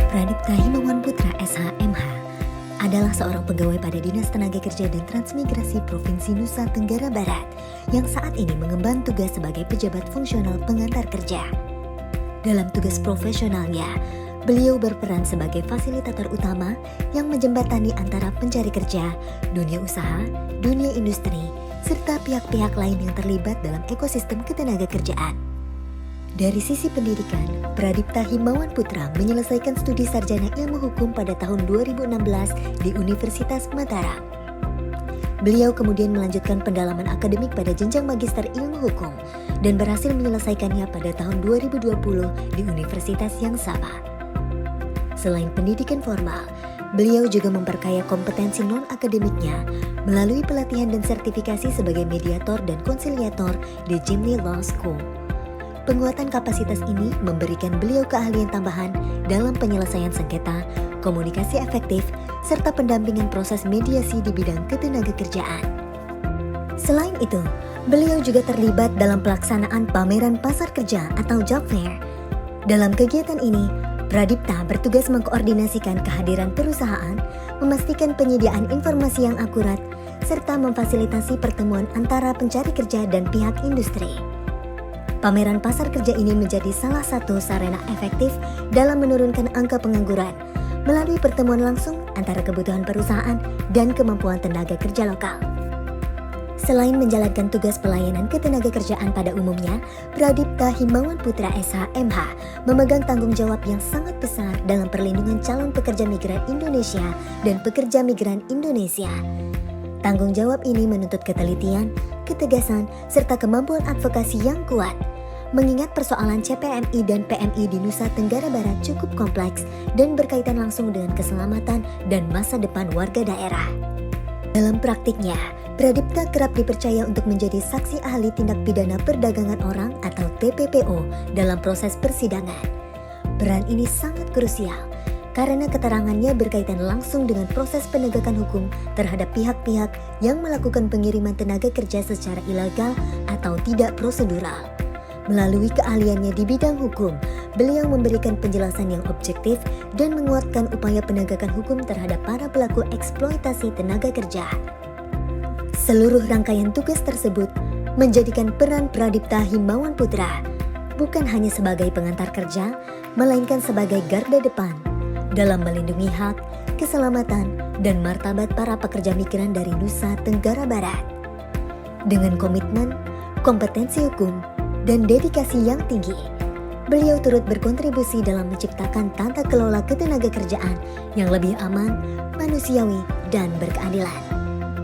Pradipta Himawan Putra SH.MH adalah seorang pegawai pada Dinas Tenaga Kerja dan Transmigrasi Provinsi Nusa Tenggara Barat yang saat ini mengemban tugas sebagai pejabat fungsional pengantar kerja. Dalam tugas profesionalnya, beliau berperan sebagai fasilitator utama yang menjembatani antara pencari kerja, dunia usaha, dunia industri, serta pihak-pihak lain yang terlibat dalam ekosistem ketenaga kerjaan. Dari sisi pendidikan, Pradipta Himawan Putra menyelesaikan studi sarjana ilmu hukum pada tahun 2016 di Universitas Mataram. Beliau kemudian melanjutkan pendalaman akademik pada jenjang magister ilmu hukum dan berhasil menyelesaikannya pada tahun 2020 di universitas yang sama. Selain pendidikan formal, beliau juga memperkaya kompetensi non-akademiknya melalui pelatihan dan sertifikasi sebagai mediator dan konsiliator di Gemini Law School. Penguatan kapasitas ini memberikan beliau keahlian tambahan dalam penyelesaian sengketa, komunikasi efektif, serta pendampingan proses mediasi di bidang ketenaga kerjaan. Selain itu, beliau juga terlibat dalam pelaksanaan pameran pasar kerja atau job fair. Dalam kegiatan ini, Pradipta bertugas mengkoordinasikan kehadiran perusahaan, memastikan penyediaan informasi yang akurat, serta memfasilitasi pertemuan antara pencari kerja dan pihak industri. Pameran pasar kerja ini menjadi salah satu sarana efektif dalam menurunkan angka pengangguran melalui pertemuan langsung antara kebutuhan perusahaan dan kemampuan tenaga kerja lokal. Selain menjalankan tugas pelayanan ketenaga kerjaan pada umumnya, Pradipta Himawan Putra SH.MH memegang tanggung jawab yang sangat besar dalam perlindungan calon pekerja migran Indonesia dan pekerja migran Indonesia. Tanggung jawab ini menuntut ketelitian, ketegasan, serta kemampuan advokasi yang kuat. Mengingat persoalan CPMI dan PMI di Nusa Tenggara Barat cukup kompleks dan berkaitan langsung dengan keselamatan dan masa depan warga daerah. Dalam praktiknya, Pradipta kerap dipercaya untuk menjadi saksi ahli tindak pidana perdagangan orang atau TPPO dalam proses persidangan. Peran ini sangat krusial karena keterangannya berkaitan langsung dengan proses penegakan hukum terhadap pihak-pihak yang melakukan pengiriman tenaga kerja secara ilegal atau tidak prosedural. Melalui keahliannya di bidang hukum, beliau memberikan penjelasan yang objektif dan menguatkan upaya penegakan hukum terhadap para pelaku eksploitasi tenaga kerja. Seluruh rangkaian tugas tersebut menjadikan peran Pradipta Himawan Putra bukan hanya sebagai pengantar kerja, melainkan sebagai garda depan dalam melindungi hak, keselamatan, dan martabat para pekerja migran dari Nusa Tenggara Barat. Dengan komitmen, kompetensi hukum, dan dedikasi yang tinggi, beliau turut berkontribusi dalam menciptakan tata kelola ketenaga kerjaan yang lebih aman, manusiawi, dan berkeadilan.